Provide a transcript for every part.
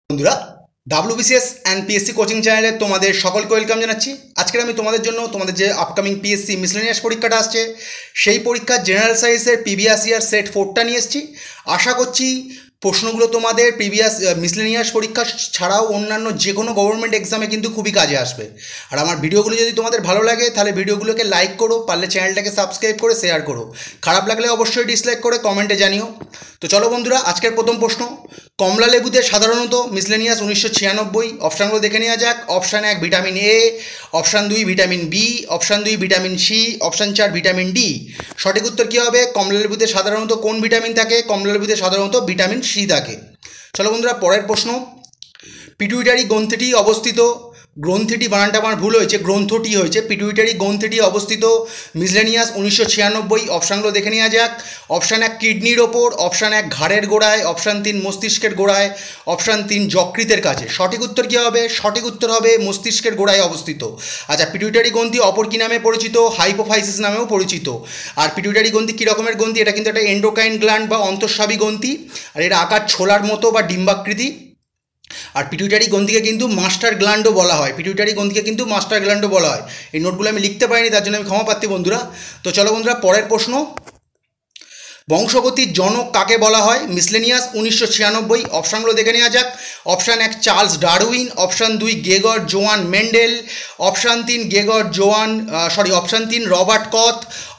বন্ধুরা, WBCS and PSC coaching চ্যানেলে তোমাদের সকলকে ওয়েলকাম জানাচ্ছি। আজকের আমি তোমাদের জন্য তোমাদের যে আপকামিং পিএসসি মিসলেনিয়াস পরীক্ষাটা আসছে সেই পরীক্ষার জেনারেল সায়েন্সের প্রিভিয়াস ইয়ার সেট 4টা নিয়ে এসেছি। আশা করছি প্রশ্নগুলো তোমাদের প্রিভিয়াস মিসলেনিয়াস পরীক্ষা ছাড়াও অন্যান্য যে কোনো গভর্নমেন্ট এক্সামে কিন্তু খুবই কাজে আসবে। আর আমার ভিডিওগুলো যদি তোমাদের ভালো লাগে তাহলে ভিডিওগুলোকে লাইক করো, পারলে চ্যানেলটাকে সাবস্ক্রাইব করে শেয়ার করো, খারাপ লাগলে অবশ্যই ডিসলাইক করে কমেন্টে জানিও। তো চলো বন্ধুরা, আজকের প্রথম প্রশ্ন, কমলা লেবুতে সাধারণত মিসলেনিয়াস 1996। অপশানগুলো দেখে নেওয়া যাক। Option 1 vitamin A, option 2 vitamin B, option 2 vitamin C, option 4 vitamin D. সঠিক উত্তর কী হবে? কমলা লেবুতে সাধারণত কোন ভিটামিন থাকে? কমলা লেবুতে সাধারণত ভিটামিন সি থাকে। চলো বন্ধুরা, পরের প্রশ্ন, পিটুইটারি গ্রন্থিটি অবস্থিত, গ্রন্থিটি বানানটা আমার ভুল হয়েছে, গ্রন্থটি হয়েছে, পিটুইটারি গ্রন্থিটি অবস্থিত মিসলেনিয়াস 1996। অপশানগুলো দেখে নেওয়া যাক। অপশান 1 কিডনির ওপর, অপশান 1 ঘাড়ের গোড়ায়, অপশান 3 মস্তিষ্কের গোড়ায়, অপশান 3 যকৃতের কাছে। সঠিক উত্তর কী হবে? সঠিক উত্তর হবে মস্তিষ্কের গোড়ায় অবস্থিত। আচ্ছা, পিটুইটারি গ্রন্থি অপর কী নামে পরিচিত? হাইপোফাইসিস নামেও পরিচিত। আর পিটুইটারি গ্রন্থি কী রকমের গ্রন্থি? এটা কিন্তু একটা এন্ডোক্রাইন গ্ল্যান্ড বা অন্তঃস্রাবী গ্রন্থি, আর এর আকার ছোলার মতো বা ডিম্বাকৃতি। আর পিটুইটারি গ্রন্থিকে কিন্তু মাস্টার গ্ল্যান্ডও বলা হয়, পিটুইটারি গ্রন্থিকে কিন্তু মাস্টার গ্ল্যান্ডও বলা হয়। এই নোটগুলো আমি লিখতে পারিনি, তার জন্য আমি ক্ষমা প্রার্থী বন্ধুরা। তো চলো বন্ধুরা, পরের প্রশ্ন, বংশগতির জনক কাকে বলা হয় মিসলেনিয়াস 1996? অপশানগুলো দেখে নেওয়া যাক। অপশান 1 চার্লস ডারউইন, অপশান 2 গেগর জোয়ান মেন্ডেল, অপশান 3 অপশান 3 রবার্ট কথ,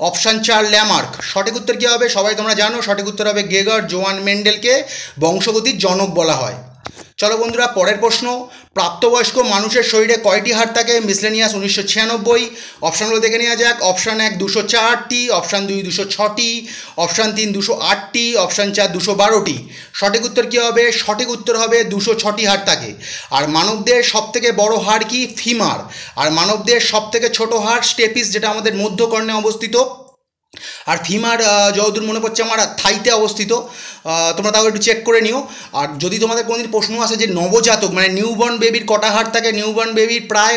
অপশান 4 ল্যামার্ক। সঠিক উত্তর কী হবে? সবাই তোমরা জানো, সঠিক উত্তর হবে গেগর জোয়ান মেন্ডেলকে বংশগতির জনক বলা হয়। চলো বন্ধুরা, পরের প্রশ্ন, প্রাপ্তবয়স্ক মানুষের শরীরে কয়টি হাড় থাকে মিসলেনিয়াস 1996? অপশানগুলো দেখে নেওয়া যাক। অপশান 1 204টি, অপশান 2 206টি, অপশান 3 208টি, অপশান 4 212টি। সঠিক উত্তর কী হবে? সঠিক উত্তর হবে 206টি হাড় থাকে। আর মানবদের সবথেকে বড় হাড় কি? ফিমার। আর মানবদের সবথেকে ছোট হাড় স্টেপিস, যেটা আমাদের মধ্যকর্ণে অবস্থিত। আর ফিমার যতদূর মনে পড়ছে আমার থাইতে অবস্থিত, তোমরা তাও একটু চেক করে নিও। আর যদি তোমাদের কোনোদিন প্রশ্ন আসে যে নবজাতক মানে নিউবর্ন বেবির কটা হাড় থাকে, নিউবর্ন বেবির প্রায়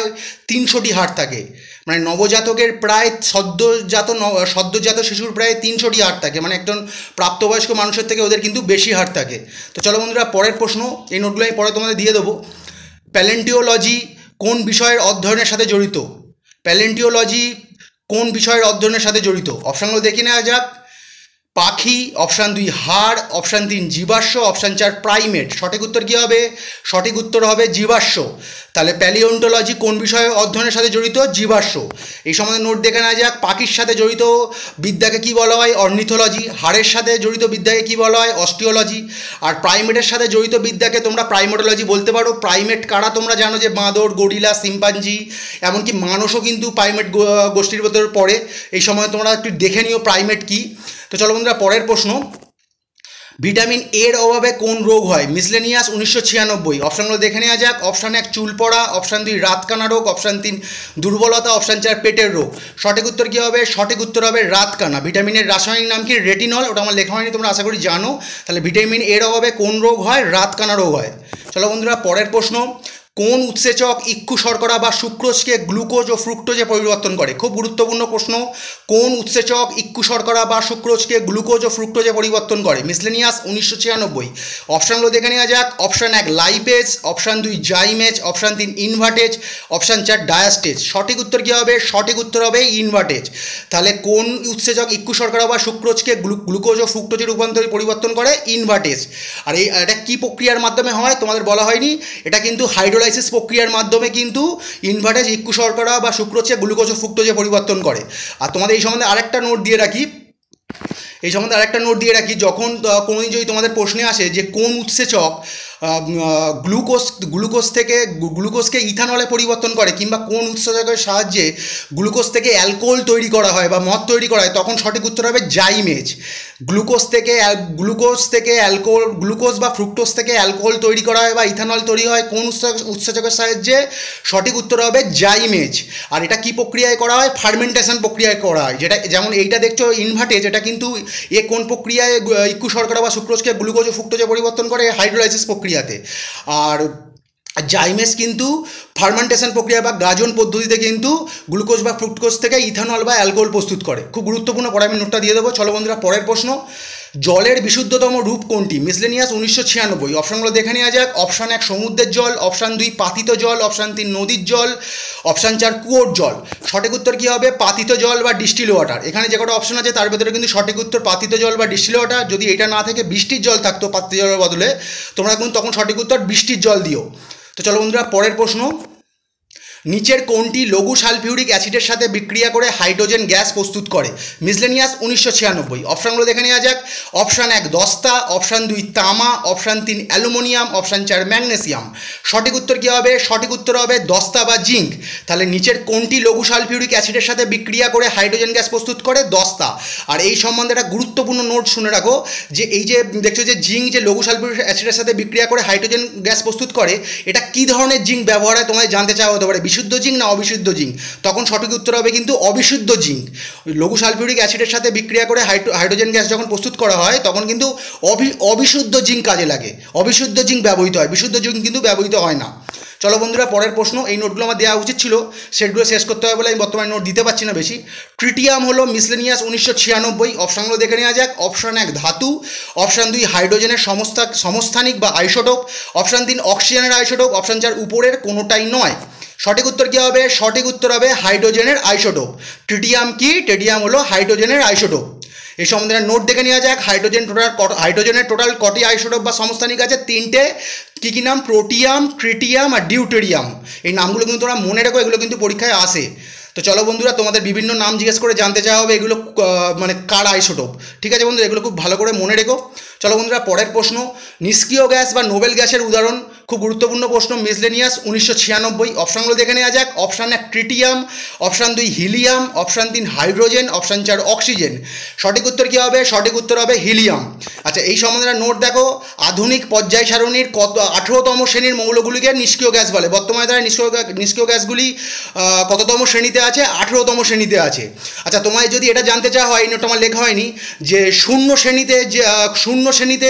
300টি হাড় থাকে। মানে নবজাতকের প্রায় সদ্যজাত শিশুর প্রায় 300টি হাড় থাকে, মানে একজন প্রাপ্তবয়স্ক মানুষের থেকে ওদের কিন্তু বেশি হাড় থাকে। তো চলো বন্ধুরা, পরের প্রশ্ন, এই নোটগুলো আমি পরে তোমাদের দিয়ে দেবো। প্যালেন্টিওলজি কোন বিষয়ের অধ্যয়নের সাথে জড়িত? প্যালেন্টিওলজি কোন বিষয়ের অধ্যয়নের সাথে জড়িত? অপশানগুলো দেখে নেওয়া যাক। পাখি, অপশান 2 হাড়, অপশান 3 জীবাশ্ম, অপশান 4 প্রাইমেট। সঠিক উত্তর কী হবে? সঠিক উত্তর হবে জীবাশ্ম। তাহলে প্যালিওন্টোলজি কোন বিষয়ে অধ্যয়নের সাথে জড়িত? জীবাশ্ম। এই সম্বন্ধে নোট দেখে নেওয়া যাক। পাখির সাথে জড়িত বিদ্যাকে কী বলা হয়? অর্নিথোলজি। হাড়ের সাথে জড়িত বিদ্যাকে কী বলা হয়? অস্টিওলজি। আর প্রাইমেটের সাথে জড়িত বিদ্যাকে তোমরা প্রাইমেটোলজি বলতে পারো। প্রাইমেট কারা তোমরা জানো যে বাঁদর, গরিলা, সিম্পাঞ্জি, এমনকি মানুষও কিন্তু প্রাইমেট গোষ্ঠীর ভেতর পড়ে। এই সময় তোমরা একটু দেখে নিও প্রাইমেট কী। তো চলো বন্ধুরা, পরের প্রশ্ন, ভিটামিন এর অভাবে কোন রোগ হয় মিসলেনিয়াস 1996? অপশানগুলো দেখে নেওয়া যাক। অপশান 1 চুল পড়া, অপশান 2 রাতকানা রোগ, অপশান 3 দুর্বলতা, অপশান 4 পেটের রোগ। সঠিক উত্তর কী হবে? সঠিক উত্তর হবে রাতকানা। ভিটামিনের রাসায়নিক নাম কি? রেটিনল। ওটা আমার লেখা হয়নি, তোমরা আশা করি জানো। তাহলে ভিটামিন এর অভাবে কোন রোগ হয়? রাতকানা রোগ হয়। চলো বন্ধুরা, পরের প্রশ্ন, কোন উৎসেচক ইক্ষু শর্করা বা সুক্রোজকে গ্লুকোজ ও ফ্রুক্টোজে পরিবর্তন করে? খুব গুরুত্বপূর্ণ প্রশ্ন। কোন উৎসেচক ইক্ষু শর্করা বা সুক্রোজকে গ্লুকোজ ও ফ্রুক্টোজে পরিবর্তন করে মিসলেনিয়াস 1996? অপশানগুলো দেখে নেওয়া যাক। Option 1 lipase, option 2 zymase, option 3 invertase, option 4 ডায়াস্টেজ। সঠিক উত্তর কী হবে? সঠিক উত্তর হবে ইনভার্টেজ। তাহলে কোন উৎসেচক ইক্ষু শর্করা বা সুক্রোজকে গ্লুকোজ ও ফ্রুক্টোজে পরিবর্তন করে? ইনভার্টেজ। আর এটা কী প্রক্রিয়ার মাধ্যমে হয় তোমাদের বলা হয়নি, এটা কিন্তু হাইড্রোলাইসিস প্রক্রিয়ার মাধ্যমে কিন্তু ইনভার্টেজ ইক্ষু শর্করা বা সুক্রোজকে গ্লুকোজ ও ফ্রুক্টোজে পরিবর্তন করে। আর তোমাদের এই সম্বন্ধে আরেকটা নোট দিয়ে রাখি, যখন কোনোদিন যদি তোমাদের প্রশ্নে আসে যে কোন উৎসেচক গ্লুকোজকে ইথানলে পরিবর্তন করে, কিংবা কোন উৎসেচকের সাহায্যে গ্লুকোজ থেকে অ্যালকোহল তৈরি করা হয় বা মদ তৈরি করা হয়, তখন সঠিক উত্তর হবে জাইমেজ। গ্লুকোজ বা ফ্রুক্টোজ থেকে অ্যালকোহল তৈরি করা হয় বা ইথানল তৈরি হয় কোন উৎসেচকের সাহায্যে? সঠিক উত্তর হবে জাইমেজ। আর এটা কি প্রক্রিয়ায় করা হয়? ফার্মেন্টেশন প্রক্রিয়ায় করা হয়। যেটা যেমন এইটা দেখছো ইনভার্টেজ, এটা কিন্তু কোন প্রক্রিয়ায় ইক্ষু শর্করা বা সুক্রোজকে গ্লুকোজ ও ফ্রুক্টোজে পরিবর্তন করে? হাইড্রোলাইসিস প্রক্রিয়াতে। আর জাইমেজ কিন্তু ফার্মেন্টেশন প্রক্রিয়া বা গাজন পদ্ধতিতে কিন্তু গ্লুকোজ বা ফ্রুক্টোজ থেকে ইথানল বা অ্যালকোহল প্রস্তুত করে। খুব গুরুত্বপূর্ণ, পরে আমি নোটটা দিয়ে দেবো। চলো বন্ধুরা, পরের প্রশ্ন, জলের বিশুদ্ধতম রূপ কোনটি? মিসলেনিয়াস 1996। অপশানগুলো দেখে নেওয়া যাক। অপশান 1 সমুদ্রের জল, অপশান 2 পাতিত জল, অপশান 3 নদীর জল, অপশান 4 কুয়োর জল। সঠিক উত্তর কী হবে? পাতিত জল বা ডিস্টিল ওয়াটার। এখানে যে কটা অপশন আছে তার ভেতরে কিন্তু সঠিক উত্তর পাতিত জল বা ডিস্টিল ওয়াটার। যদি এটা না থেকে বৃষ্টির জল থাকতো পাতিত জলের বদলে, তোমরা কিন্তু তখন সঠিক উত্তর বৃষ্টির জল দিও। তো চলো বন্ধুরা, পরের প্রশ্ন। নিচের কোনটি লঘু সালফিউরিক অ্যাসিডের সাথে বিক্রিয়া করে হাইড্রোজেন গ্যাস প্রস্তুত করে? মিসলেনিয়াস 1996। অপশানগুলো দেখে নেওয়া যাক। অপশান 1 দস্তা, অপশান 2 তামা, অপশান 3 অ্যালুমিনিয়াম, অপশান 4 ম্যাগনেসিয়াম। সঠিক উত্তর কী হবে? সঠিক উত্তর হবে দস্তা বা জিঙ্ক। তাহলে নিচের কোনটি লঘু সালফিউরিক অ্যাসিডের সাথে বিক্রিয়া করে হাইড্রোজেন গ্যাস প্রস্তুত করে? দস্তা। আর এই সম্বন্ধে একটা গুরুত্বপূর্ণ নোট শুনে রাখো, যে এই যে দেখছো যে জিঙ্ক যে লঘু সালফিউরিক অ্যাসিডের সাথে বিক্রিয়া করে হাইড্রোজেন গ্যাস প্রস্তুত করে, এটা কী ধরনের জিঙ্ক ব্যবহার হয় তোমাদের জানতে চাওয়া হতে পারে। বিশুদ্ধ জিঙ্ক না অবিশুদ্ধ জিঙ্ক? তখন সঠিক উত্তর হবে কিন্তু অবিশুদ্ধ জিঙ্ক। লঘু সালফিউরিক অ্যাসিডের সাথে বিক্রিয়া করে হাইড্রোজেন গ্যাস যখন প্রস্তুত করা হয় তখন কিন্তু অবিশুদ্ধ জিঙ্ক কাজে লাগে, অবিশুদ্ধ জিঙ্ক ব্যবহৃত হয়, বিশুদ্ধ জিঙ্ক কিন্তু ব্যবহৃত হয় না। চলো বন্ধুরা, পরের প্রশ্ন। এই নোটগুলো আমার দেওয়া উচিত ছিল, সেটগুলো শেষ করতে হবে বলে আমি বর্তমানে নোট দিতে পারছি না বেশি। ট্রিটিয়াম হলো মিসলেনিয়াস 1996। অপশানগুলো দেখে নেওয়া যাক। অপশান 1 ধাতু, অপশান 2 হাইড্রোজেনের সমস্থানিক বা আইসোটোপ, অপশান 3 অক্সিজেনের আইসোটোপ, অপশান 4 উপরের কোনোটাই নয়। সঠিক উত্তর কী হবে? সঠিক উত্তর হবে হাইড্রোজেনের আইসোটোপ। ট্রিটিয়াম কি? ট্রিটিয়াম হলো হাইড্রোজেনের আইসোটোপ। এই সম্বন্ধে নোট দেখে নেওয়া যাক। হাইড্রোজেনের টোটাল কটি আইসোটোপ বা সমস্থানিক আছে? 3টে। কী কী নাম? প্রোটিয়াম, ট্রিটিয়াম আর ডিউটেরিয়াম। এই নামগুলো কিন্তু তোমরা মনে রেখো, এগুলো কিন্তু পরীক্ষায় আসে। তো চলো বন্ধুরা, তোমাদের বিভিন্ন নাম জিজ্ঞেস করে জানতে চাওয়া হবে এগুলো মানে কার আইসোটোপ। ঠিক আছে বন্ধুরা, এগুলো খুব ভালো করে মনে রেখো। চলো বন্ধুরা, পরের প্রশ্ন। নিষ্ক্রিয় গ্যাস বা নোবেল গ্যাসের উদাহরণ। খুব গুরুত্বপূর্ণ প্রশ্ন। মিসলেনিয়াস 1996। অপশানগুলো দেখে নেওয়া যাক। Option 1 tritium, option 2 helium, option 3 hydrogen, option 4 oxygen. সঠিক উত্তর কী হবে? সঠিক উত্তর হবে হিলিয়াম। আচ্ছা, এই সম্বন্ধে নোট দেখো। আধুনিক পর্যায় সারণীর 18তম শ্রেণীর মৌলগুলিকে নিষ্ক্রিয় গ্যাস বলে। বর্তমানে তারা নিষ্ক্রিয় গ্যাসগুলি কততম শ্রেণীতে আছে? 18তম শ্রেণীতে আছে। আচ্ছা, তোমায় যদি এটা জানতে চাওয়া হয়, এই নোট আমার লেখা হয়নি, যে শূন্য শ্রেণীতে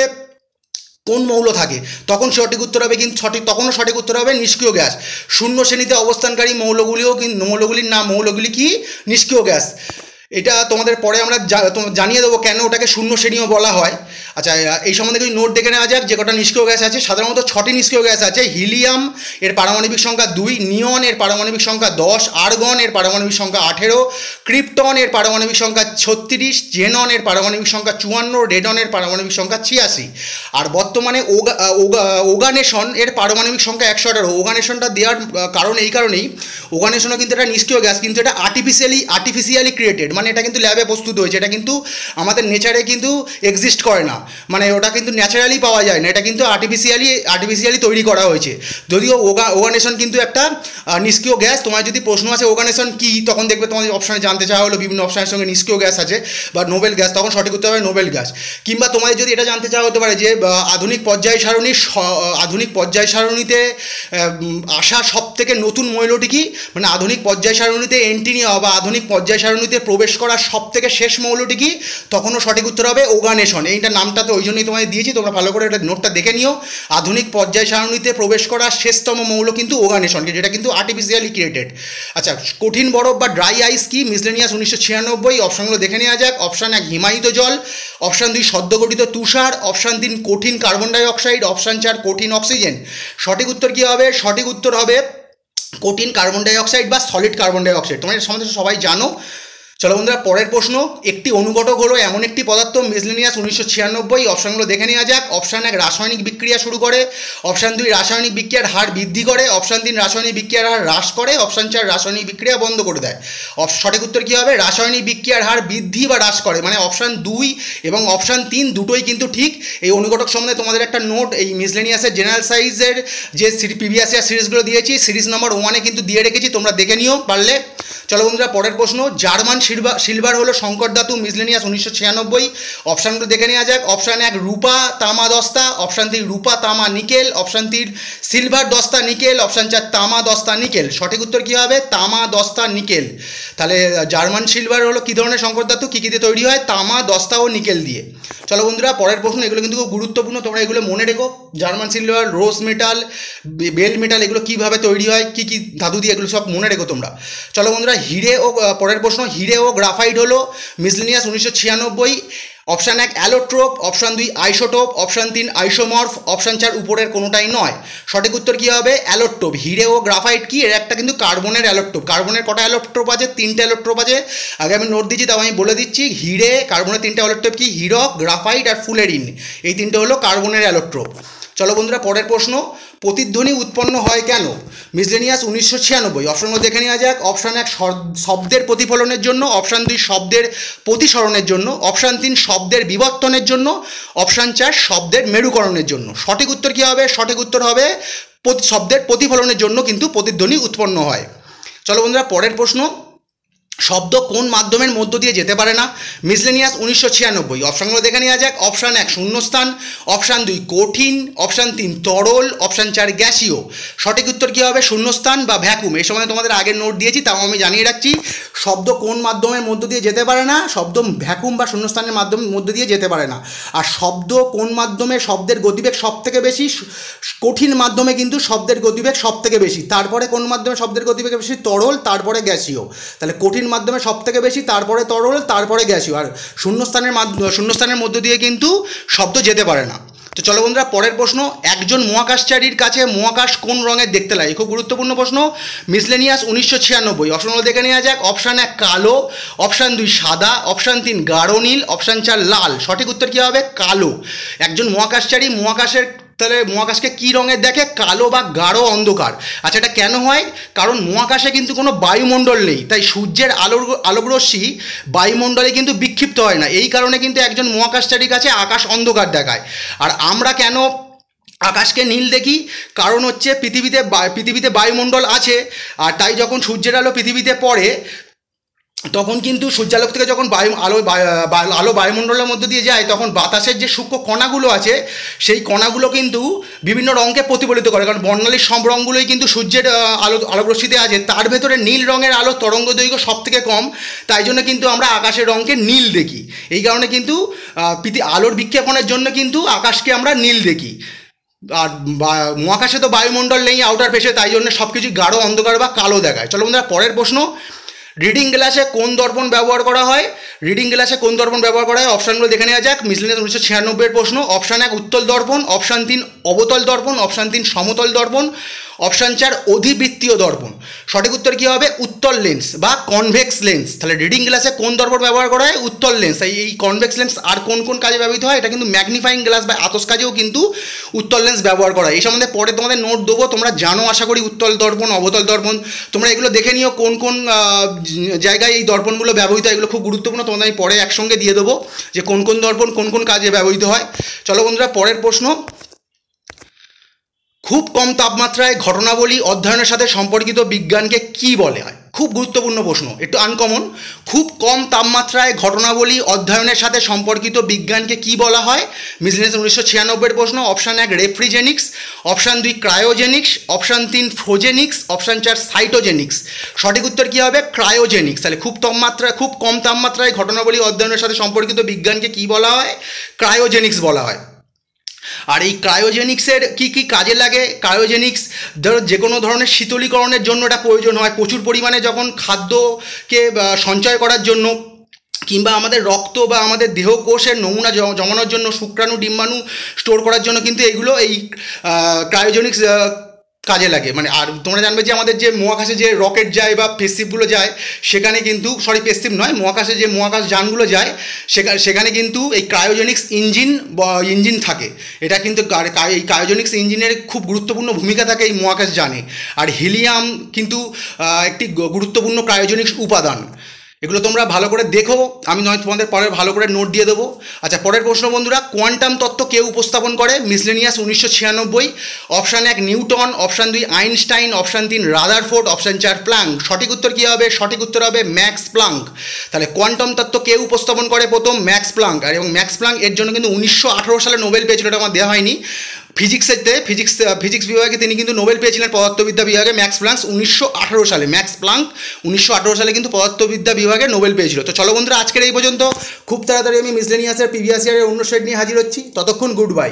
কোন মৌল থাকে, তখন সঠিক উত্তর হবে কিন্তু তখনও সঠিক উত্তর হবে নিষ্ক্রিয় গ্যাস। শূন্য শ্রেণীতে অবস্থানকারী মৌলগুলির নাম, মৌলগুলি কি? নিষ্ক্রিয় গ্যাস। এটা তোমাদের পরে আমরা জানিয়ে দেবো কেন ওটাকে শূন্য শ্রেণীও বলা হয়। আচ্ছা, এই সম্বন্ধে কিছু নোট দেখে নেওয়া যাক। যে কটা নিষ্ক্রিয় গ্যাস আছে, সাধারণত 6টি নিষ্ক্রিয় গ্যাস আছে। হিলিয়াম এর পারমাণবিক সংখ্যা 2, নিয়ন এর পারমাণবিক সংখ্যা 10, আর্গন এর পারমাণবিক সংখ্যা 18, ক্রিপ্টন এর পারমাণবিক সংখ্যা 36, জেনন এর পারমাণবিক সংখ্যা 54, রেডন এর পারমাণবিক সংখ্যা 86। আর বর্তমানে ওগানেশন এর পারমাণবিক সংখ্যা 118। ওগানেশনটা দেওয়ার কারণ এই কারণেই, ওগানেশনও কিন্তু এটা নিষ্ক্রিয় গ্যাস, কিন্তু এটা আর্টিফিশিয়ালি ক্রিয়েটেড, মানে এটা কিন্তু ল্যাবে প্রস্তুত হয়েছে। এটা কিন্তু আমাদের নেচারে কিন্তু এক্সিস্ট করে না, মানে ওটা কিন্তু ন্যাচারালি পাওয়া যায় না, এটা কিন্তু আর্টিফিশিয়ালি তৈরি করা হয়েছে। যদিও ওগানেশন কিন্তু একটা নিষ্ক্রিয় গ্যাস। তোমার যদি প্রশ্ন আছে ওগানেশন কি, তখন দেখবে তোমাদের অপশানে জানতে চাওয়া হলো বিভিন্ন অপশানের সঙ্গে নিষ্ক্রিয় গ্যাস আছে বা নোবেল গ্যাস, তখন সঠিক উত্তর হবে নোবেল গ্যাস। কিংবা তোমাদের যদি এটা জানতে চাওয়া হতে পারে যে আধুনিক পর্যায় সারণীতে আসা সব থেকে নতুন মৌলটি কি, মানে আধুনিক পর্যায় সারণীতে এন্ট্রি নেওয়া বা আধুনিক পর্যায় সারণীতে প্রবেশ করা সব থেকে শেষ মৌলটি কি, তখনও সঠিক উত্তর হবে ওগানেশন। এইটা নামটা তো ওই জন্যই তোমায় দিয়েছি, তোমরা ভালো করে এটা নোটটা দেখে নিও। আধুনিক পর্যায় সারণীতে প্রবেশ করা শেষতম মৌল কিন্তু ওগানেশন, যেটা কিন্তু আর্টিফিশিয়ালি ক্রিয়েটেড। আচ্ছা, কঠিন বরফ বা ড্রাই আইস কি? মিসলেনিয়াস 1996। অপশানগুলো দেখে নেওয়া যাক। অপশান 1 হিমায়িত জল, অপশান 2 সদ্যগঠিত তুষার, অপশান 3 কঠিন কার্বন ডাইঅক্সাইড, অপশান 4 কঠিন অক্সিজেন। সঠিক উত্তর কী হবে? সঠিক উত্তর হবে কঠিন কার্বন ডাইঅক্সাইড বা সলিড কার্বন ডাইঅক্সাইড। তোমরা এর সম্বন্ধে সবাই জানো। চলো বন্ধুরা, পরের প্রশ্ন। একটি অনুঘটক হলো এমন একটি পদার্থ। মিসলেনিয়াস 1996। অপশানগুলো দেখে নেওয়া যাক। অপশান 1 রাসায়নিক বিক্রিয়া শুরু করে, অপশান 2 রাসায়নিক বিক্রিয়ার হার বৃদ্ধি করে, অপশান 3 রাসায়নিক বিক্রিয়ার হার হ্রাস করে, অপশান 4 রাসায়নিক বিক্রিয়া বন্ধ করে দেয়। সঠিক উত্তর কী হবে? রাসায়নিক বিক্রিয়ার হার বৃদ্ধি বা হ্রাস করে, মানে অপশান 2 এবং অপশান 3 দুটোই কিন্তু ঠিক। এই অনুঘটক সম্বন্ধে তোমাদের একটা নোট এই মিসলেনিয়াসের জেনারেল সাইজের যে প্রিভিয়াস ইয়ার সিরিজগুলো দিয়েছি, সিরিজ নম্বর 1-এ কিন্তু দিয়ে রেখেছি, তোমরা দেখে নিও পারলে। চলো বন্ধুরা, পরের প্রশ্ন। জার্মান সিলভার হলো সংকর ধাতু। মিসলেনিয়াস 1996। অপশানগুলো দেখে নেওয়া যাক। অপশান 1 রূপা তামা দস্তা, অপশান 3 রূপা তামা নিকেল, অপশান 3 সিলভার দস্তা নিকেল, অপশান 4 তামা দস্তা নিকেল। সঠিক উত্তর কী হবে? তামা দস্তা নিকেল। তাহলে জার্মান সিলভার হলো কী ধরনের সংকর ধাতু, কী কী দিয়ে তৈরি হয়? তামা দস্তা ও নিকেল দিয়ে। চলো বন্ধুরা, পরের প্রশ্ন। এগুলো কিন্তু খুব গুরুত্বপূর্ণ, তোমরা এগুলো মনে রেখো। জার্মান সিলভার, রোজ মেটাল, বেল মেটাল, এগুলো কীভাবে তৈরি হয়, কী কী ধাতু দিয়ে, এগুলো সব মনে রেখো তোমরা। চলো বন্ধুরা, পরের প্রশ্ন। হিরে ও গ্রাফাইট হলো miscellaneous 1996। Option 1 allotrope, option 2 isotope, option 3 isomorph, option 4 উপরের কোনোটাই নয়। সঠিক উত্তর কী হবে? অ্যালোট্রোপ। হিরে ও গ্রাফাইট কি? এর একটা কিন্তু কার্বনের অ্যালোট্রোপ। কার্বনের কটা অ্যালোট্রোপ আছে? 3টে অ্যালোট্রোপ আছে। আগে আমি নোট দিচ্ছি, তাও আমি বলে দিচ্ছি। হিরে, কার্বনের 3টে অ্যালোট্রোপ কি? হিরক, গ্রাফাইট আর ফুলেরিন। এই 3টে হলো কার্বনের অ্যালোট্রোপ। চলো বন্ধুরা, পরের প্রশ্ন, প্রতিধ্বনি উৎপন্ন হয় কেন? মিসলেনিয়াস 1996। অপশনগুলো দেখে নেওয়া যাক। অপশান 1 শব্দের প্রতিফলনের জন্য, অপশান 2 শব্দের প্রতিসরণের জন্য, অপশান 3 শব্দের বিবর্তনের জন্য, অপশান 4 শব্দের মেরুকরণের জন্য। সঠিক উত্তর কী হবে? সঠিক উত্তর হবে শব্দের প্রতিফলনের জন্য কিন্তু প্রতিধ্বনি উৎপন্ন হয়। চলো বন্ধুরা, পরের প্রশ্ন, শব্দ কোন মাধ্যমের মধ্য দিয়ে যেতে পারে না? মিসলেনিয়াস 1996। অপশানগুলো দেখে নেওয়া যাক। অপশান 1 শূন্যস্থান, অপশান 2 কঠিন, অপশান 3 তরল, অপশান 4 গ্যাসীয়। সঠিক উত্তর কী হবে? শূন্যস্থান বা ভ্যাকুম। এই সময় তোমাদের আগের নোট দিয়েছি, তাও আমি জানিয়ে রাখছি। শব্দ কোন মাধ্যমের মধ্য দিয়ে যেতে পারে না? শব্দ ভ্যাকুম বা শূন্যস্থানের মধ্য দিয়ে যেতে পারে না। আর শব্দ কোন মাধ্যমে শব্দের গতিবেগ সব থেকে বেশি? কঠিন মাধ্যমে কিন্তু শব্দের গতিবেগ সব থেকে বেশি। তারপরে কোন মাধ্যমে শব্দের গতিবেগ বেশি? তরল, তারপরে গ্যাসীয়। তাহলে কঠিন মাধ্যমে সব থেকে বেশি, তারপরে তরল, তারপরে গ্যাসীয়। আর শূন্যস্থানের মধ্য দিয়ে কিন্তু শব্দ যেতে পারে না। তো চলো বন্ধুরা, পরের প্রশ্ন, একজন মহাকাশচারীর কাছে মহাকাশ কোন রঙের দেখতে লাগে? খুব গুরুত্বপূর্ণ প্রশ্ন। মিসলেনিয়াস 1996। অপশনগুলো দেখে নেওয়া যাক। অপশান 1 কালো, অপশান 2 সাদা, অপশান 3 গাঢ় নীল, অপশান 4 লাল। সঠিক উত্তর কী হবে? কালো। একজন মহাকাশচারী তাহলে মহাকাশকে কী রঙের দেখে? কালো বা গাঢ় অন্ধকার। আচ্ছা, এটা কেন হয়? কারণ মহাকাশে কিন্তু কোনো বায়ুমণ্ডল নেই, তাই সূর্যের আলোকরশ্মি বায়ুমণ্ডলে কিন্তু বিক্ষিপ্ত হয় না। এই কারণে কিন্তু একজন মহাকাশচারীর কাছে আকাশ অন্ধকার দেখায়। আর আমরা কেন আকাশকে নীল দেখি? কারণ হচ্ছে পৃথিবীতে বায়ুমণ্ডল আছে, আর তাই যখন সূর্যের আলো পৃথিবীতে পড়ে, তখন কিন্তু সূর্যালোক থেকে যখন আলো বায়ুমণ্ডলের মধ্যে দিয়ে যায়, তখন বাতাসের যে সূক্ষ্ম কণাগুলো আছে, সেই কণাগুলো কিন্তু বিভিন্ন রঙকে প্রতিফলিত করে। কারণ বর্ণালীর সব রঙগুলোই কিন্তু সূর্যের আলোকরশ্মিতে আছে, তার ভেতরে নীল রঙের আলো তরঙ্গ দৈর্ঘ্য সব থেকে কম, তাই জন্য কিন্তু আমরা আকাশের রঙকে নীল দেখি। এই কারণে কিন্তু আলোর বিক্ষেপণের জন্য কিন্তু আকাশকে আমরা নীল দেখি। আর মহাকাশে তো বায়ুমণ্ডল নেই, আউটার পেশে, তাই জন্য সব কিছুই গাঢ় অন্ধকার বা কালো দেখায়। চলো বন্ধুরা, পরের প্রশ্ন, রিডিং গ্লাসে কোন দর্পণ ব্যবহার করা হয়? রিডিং গ্লাসে কোন দর্পণ ব্যবহার করা হয়? অপশানগুলো দেখে নেওয়া যাক। মিসলেনিয়াস 1996 প্রশ্ন। অপশান 1 উত্তল দর্পণ, অপশান 3 অবতল দর্পণ, অপশান 3 সমতল দর্পণ, অপশান 4 অধিবৃত্তীয় দর্পণ। সঠিক উত্তর কী হবে? উত্তল লেন্স বা কনভেক্স লেন্স। তাহলে রিডিং গ্লাসে কোন দর্পণ ব্যবহার করা হয়? উত্তল লেন্স। এই কনভেক্স লেন্স আর কোন কোন কাজে ব্যবহৃত হয়? এটা কিন্তু ম্যাগনিফাইং গ্লাস বা আতস কাজেও কিন্তু উত্তল লেন্স ব্যবহার করা হয়। এই সম্বন্ধে পরে তোমাদের নোট দেবো, তোমরা জানো আশা করি উত্তল দর্পণ, অবতল দর্পণ। তোমরা এগুলো দেখে নিও কোন কোন জায়গায় এই দর্পণগুলো ব্যবহৃত হয়। এগুলো খুব গুরুত্বপূর্ণ, তোমাদের আমি পরে একসঙ্গে দিয়ে দেবো যে কোন কোন দর্পণ কোন কোন কাজে ব্যবহৃত হয়। চলো বন্ধুরা, পরের প্রশ্ন, খুব কম তাপমাত্রায় ঘটনাবলী অধ্যয়নের সাথে সম্পর্কিত বিজ্ঞানকে কি বলে হয়? খুব গুরুত্বপূর্ণ প্রশ্ন, একটু আনকমন। খুব কম তাপমাত্রায় ঘটনাবলী অধ্যয়নের সাথে সম্পর্কিত বিজ্ঞানকে কি বলা হয়? মিসলেনিয়াস 1996 প্রশ্ন। Option 1 refrigenics, option 2 cryogenics, option 3 frogenics, option 4 cytogenics. সঠিক উত্তর কী হবে? ক্রায়োজেনিক্স। তাহলে খুব কম তাপমাত্রায় ঘটনাবলী অধ্যয়নের সাথে সম্পর্কিত বিজ্ঞানকে কি বলা হয়? ক্রায়োজেনিক্স বলা হয়। আর এই ক্রায়োজেনিক্সের কী কী কাজে লাগে? ক্রায়োজেনিক্স ধরো যে কোনো ধরনের শীতলীকরণের জন্য এটা প্রয়োজন হয়। প্রচুর পরিমাণে যখন খাদ্যকে সঞ্চয় করার জন্য, কিংবা আমাদের রক্ত বা আমাদের দেহকোষের নমুনা জমানোর জন্য, শুক্রাণু ডিম্বাণু স্টোর করার জন্য কিন্তু এগুলো এই ক্রায়োজেনিক্স কাজে লাগে। মানে আর তোমরা জানবে যে আমাদের যে মহাকাশে যে রকেট যায় বা স্পেসশিপগুলো যায়, সেখানে কিন্তু স্পেসশিপ নয়, মহাকাশে যে মহাকাশ যানগুলো যায়, সেখানে কিন্তু এই ক্রায়োজেনিক্স ইঞ্জিন থাকে। এটা কিন্তু এই ক্রায়োজেনিক্স ইঞ্জিনের খুব গুরুত্বপূর্ণ ভূমিকা থাকে এই মহাকাশ যানে। আর হিলিয়াম কিন্তু একটি গুরুত্বপূর্ণ ক্রায়োজেনিক্স উপাদান। এগুলো তোমরা ভালো করে দেখো, আমি নয় তোমাদের পরে ভালো করে নোট দিয়ে দেবো। আচ্ছা, পরের প্রশ্ন বন্ধুরা, কোয়ান্টাম তত্ত্ব কে উপস্থাপন করে? Miscellaneous 1996। Option 1 Newton, option 2 Einstein, option 3 Rutherford, option 4 Planck. সঠিক উত্তর কী হবে? সঠিক উত্তর হবে ম্যাক্স প্লাঙ্ক। তাহলে কোয়ান্টাম তত্ত্ব কে উপস্থাপন করে? প্রথম ম্যাক্স প্লাঙ্ক। আর এবং ম্যাক্স প্লাঙ্ক এর জন্য কিন্তু 1918 সালে নোবেল পেয়েছিল, এটা আমার দেওয়া হয়নি। ফিজিক্স বিভাগে তিনি কিন্তু নোবেল পেয়েছিলেন পদার্থবিদ্যা বিভাগে। ম্যাক্স প্লাঙ্ক 1918 সালে, ম্যাক্স প্লাঙ্ক 1918 সালে কিন্তু পদার্থবিদ্যা বিভাগে নোবেল পেয়েছিল। তো চলো বন্ধুরা, আজকের এই পর্যন্ত। খুব তাড়াতাড়ি আমি মিসলেনিয়াসের প্রিভিয়াস ইয়ারের অন্য সেট নিয়ে হাজির হচ্ছি। ততক্ষণ গুড বাই।